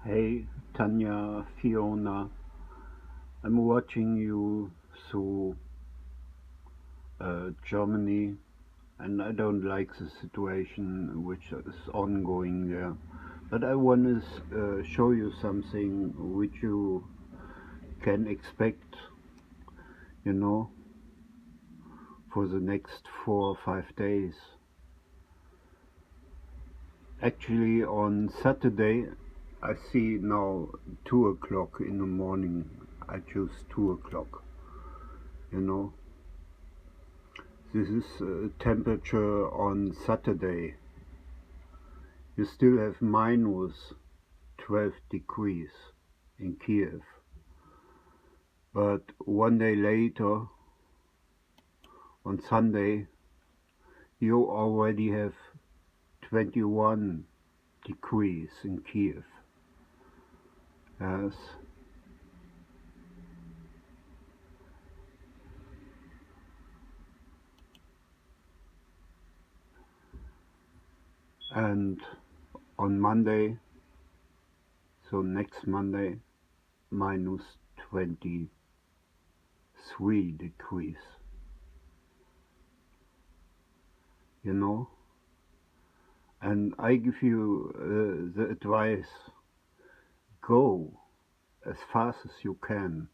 Hey, Tanja, Fiona, I'm watching you through Germany, and I don't like the situation which is ongoing there. But I want to show you something which you can expect, you know, for the next 4 or 5 days. Actually, on Saturday, I see now 2 o'clock in the morning. I choose 2 o'clock, you know. This is temperature on Saturday. You still have minus 12 degrees in Kiev. But one day later, on Sunday, you already have 21 degrees in Kiev. Yes. And on Monday, so next Monday, minus 23 degrees. You know? And I give you the advice, go as fast as you can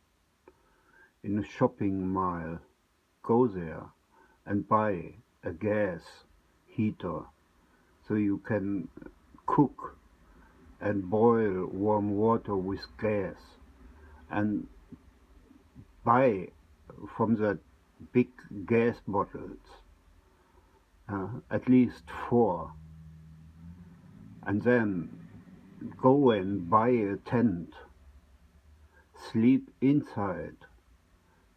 in a shopping mall. Go there and buy a gas heater so you can cook and boil warm water with gas, and buy from that big gas bottles at least 4, and then go and buy a tent, sleep inside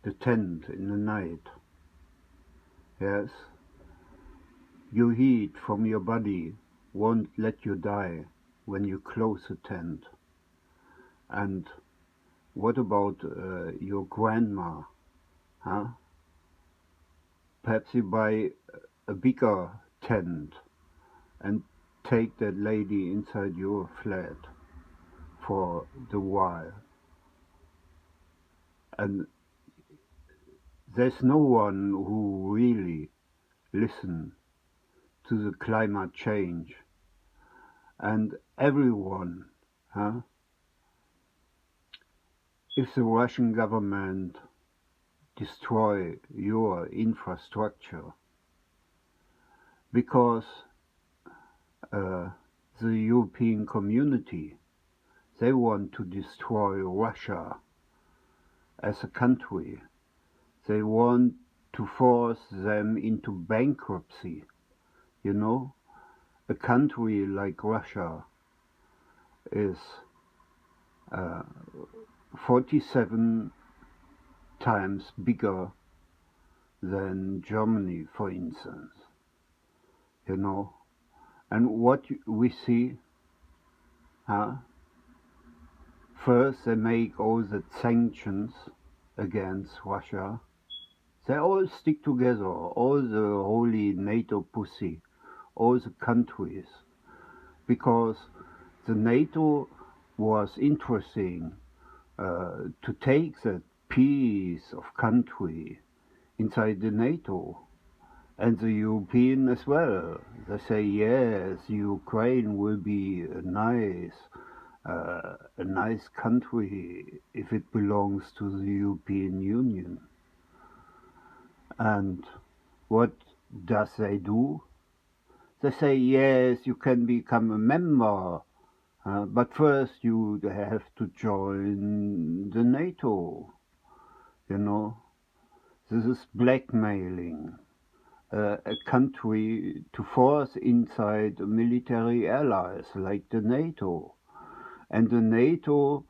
the tent in the night. Yes, your heat from your body won't let you die when you close the tent. And what about your grandma? Huh? Perhaps you buy a bigger tent and take that lady inside your flat for the while. And there's no one who really listens to the climate change. And everyone, huh? If the Russian government destroy your infrastructure because the European community, they want to destroy Russia as a country. They want to force them into bankruptcy. You know, a country like Russia is 47 times bigger than Germany, for instance. You know, and what we see, huh? First they make all the sanctions against Russia. They all stick together, all the holy NATO pussy, all the countries, because the NATO was interesting to take that piece of country inside the NATO, and the European as well. They say yes, Ukraine will be a nice country if it belongs to the European Union. And what does they do? They say yes, you can become a member, but first you have to join the NATO. You know, this is blackmailing a country to force inside military allies like the NATO. And the NATO,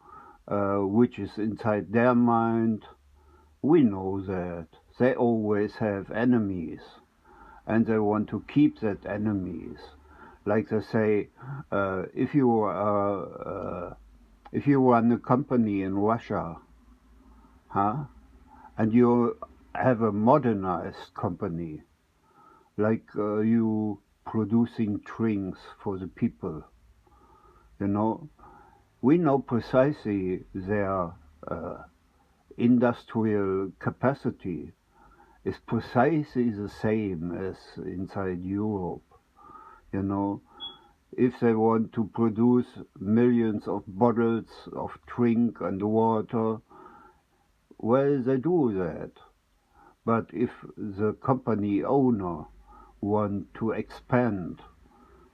which is inside their mind, we know that they always have enemies, and they want to keep that enemies. Like they say, if you run a company in Russia, huh, and you have a modernized company, like you producing drinks for the people, you know, we know precisely their industrial capacity is precisely the same as inside Europe. You know, if they want to produce millions of bottles of drink and water, well, they do that. But if the company owner want to expand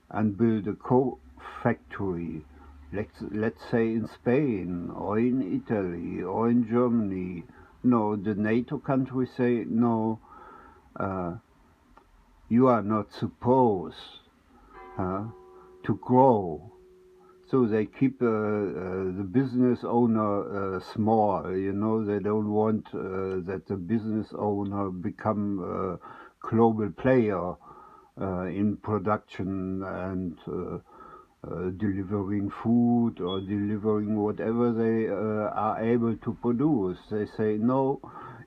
and build a co-factory, let's say in Spain or in Italy or in Germany, no, the NATO countries say, no, you are not supposed to grow. So they keep the business owner small. They don't want that the business owner become a global player in production and delivering food or delivering whatever they are able to produce. They say, no,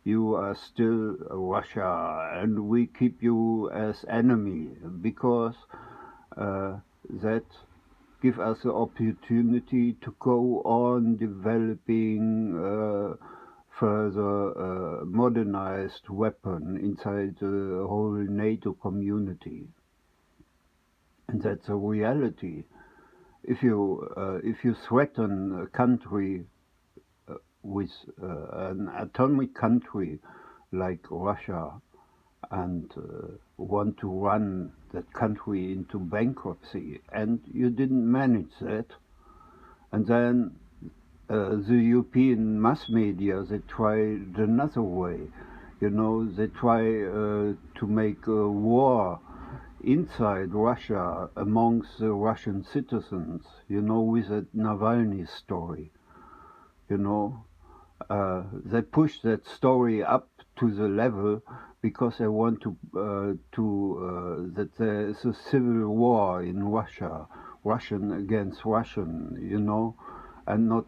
you are still Russia and we keep you as enemy because that give us the opportunity to go on developing further modernized weapon inside the whole NATO community. And that's a reality. If you threaten a country with an atomic country like Russia and want to run that country into bankruptcy, and you didn't manage that, and then the European mass media, they tried another way. They try to make a war inside Russia amongst the Russian citizens, with that Navalny story. They push that story up to the level because they want that there is a civil war in Russia, Russian against Russian, and not.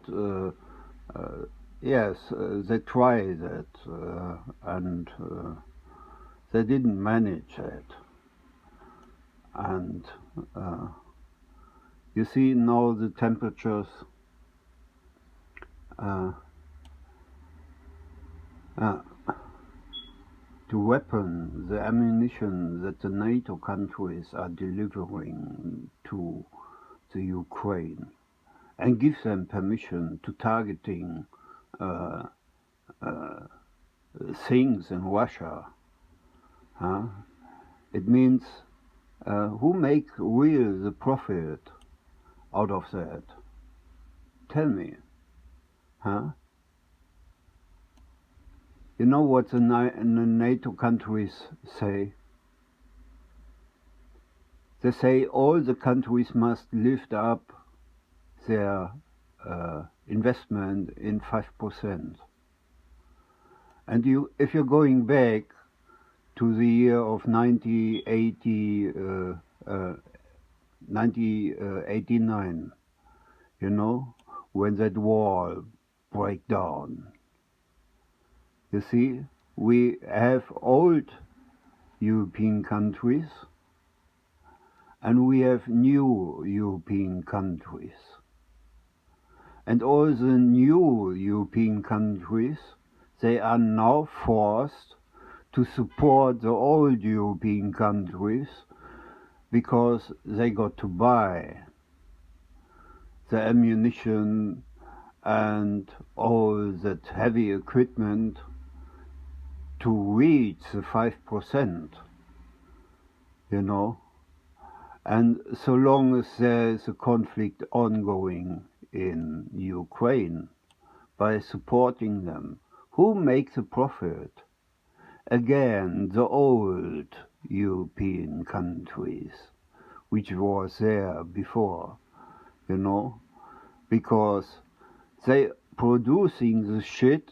Yes, they try that, and they didn't manage it. And you see now the temperatures. The weapon, the ammunition that the NATO countries are delivering to the Ukraine and give them permission to targeting things in Russia. It means who make real the profit out of that? Tell me. You know what the NATO countries say? They say all the countries must lift up their investment in 5%. And if you're going back to the year of 1989, when that wall broke down. You see, we have old European countries and we have new European countries. And all the new European countries, they are now forced to support the old European countries because they got to buy the ammunition and all that heavy equipment to reach the 5%, And so long as there is a conflict ongoing in Ukraine, by supporting them, who makes the profit? Again, the old European countries, which was there before, because they producing the shit,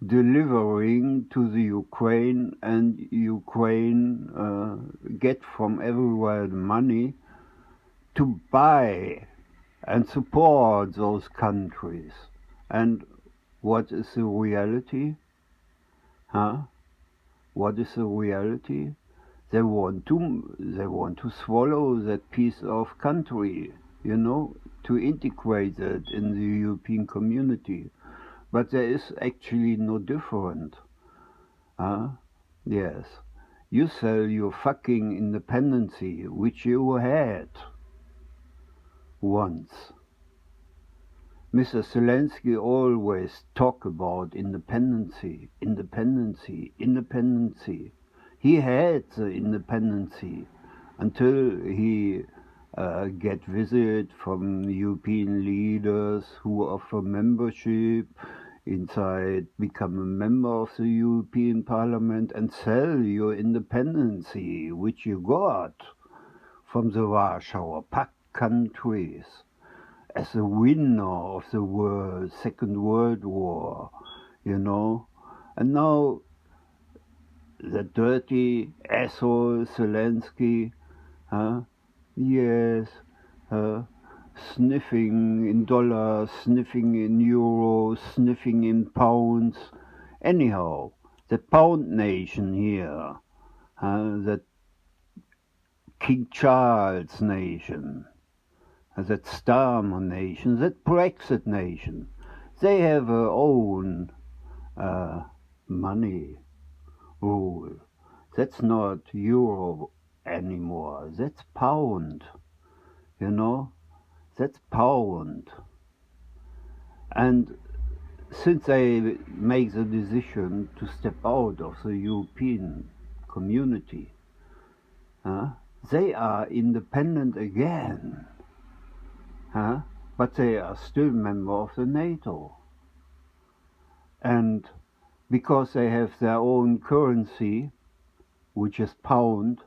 delivering to the Ukraine, and Ukraine get from everywhere the money to buy and support those countries. And what is the reality? What is the reality? They want to swallow that piece of country, to integrate it in the European community. But there is actually no different. Huh? Yes. You sell your fucking independency, which you had once. Mr. Selenskyj always talk about independency, independency, independency. He had the independency until he get visit from European leaders who offer membership inside, become a member of the European Parliament and sell your independency, which you got from the Warsaw Pact countries as a winner of the Second World War, And now the dirty asshole Selenskyj, yes, sniffing in dollars, sniffing in euros, sniffing in pounds. Anyhow, the pound nation here, that King Charles nation, that Starmer nation, that Brexit nation, they have their own money rule. That's not euro anymore. That's pound. That's pound. And since they make the decision to step out of the European community, they are independent again. But they are still member of the NATO. And because they have their own currency, which is pound,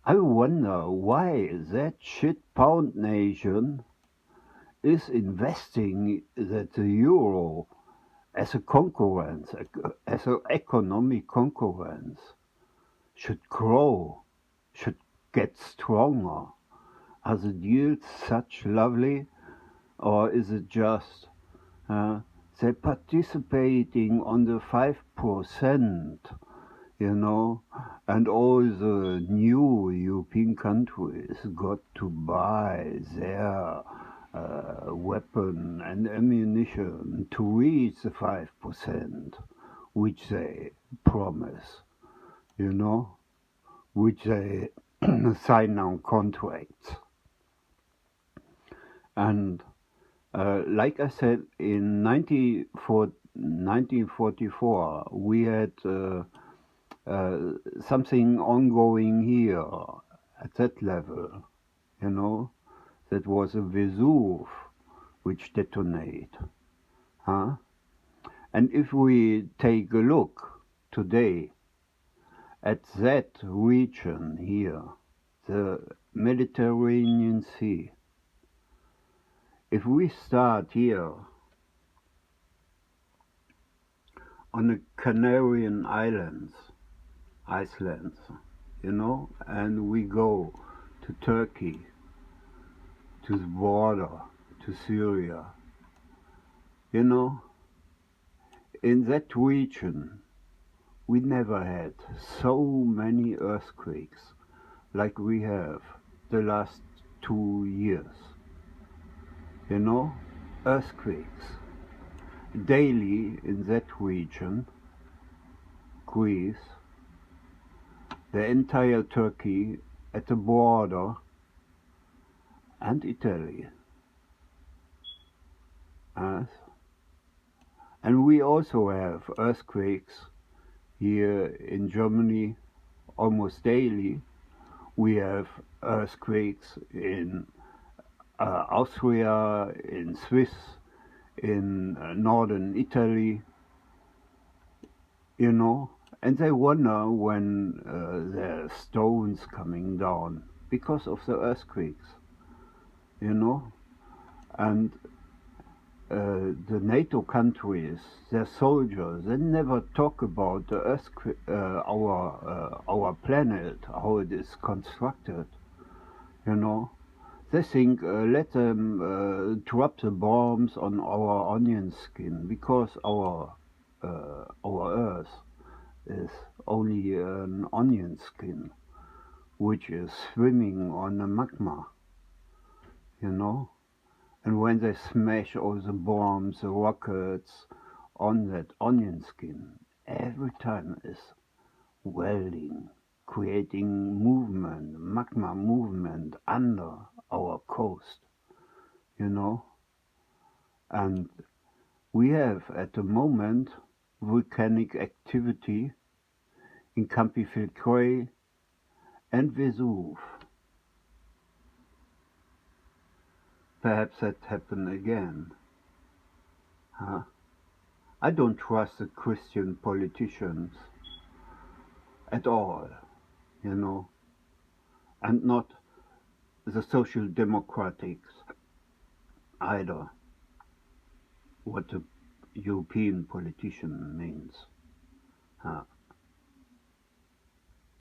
I wonder why that shit pound nation is investing that the euro as a concurrence, as an economic concurrence, should grow, should get stronger. Are the deals such lovely, or is it just they're participating on the 5%, and all the new European countries got to buy their weapon and ammunition to reach the 5%, which they promise, which they sign on contracts. And like I said, in 1944, we had something ongoing here at that level, that was a Vesuv which detonate. And if we take a look today at that region here, the Mediterranean Sea, if we start here on the Canarian Islands, and we go to Turkey, to the border, to Syria, in that region, we never had so many earthquakes like we have the last 2 years. Earthquakes daily in that region, Greece, the entire Turkey at the border, and Italy. Yes. And we also have earthquakes here in Germany almost daily. We have earthquakes in Austria, in Swiss, in northern Italy, and they wonder when there are stones coming down because of the earthquakes, and the NATO countries, their soldiers, they never talk about the earthquake, our planet, how it is constructed, They think, let them drop the bombs on our onion skin, because our Earth is only an onion skin, which is swimming on the magma, you know? And when they smash all the bombs, the rockets on that onion skin, every time is welding, creating movement, magma movement under our coast, you know? And we have at the moment volcanic activity in Campi and Vesuv. Perhaps that happen again. Huh? I don't trust the Christian politicians at all, you know, and not the social democrats either, what a European politician means. Huh?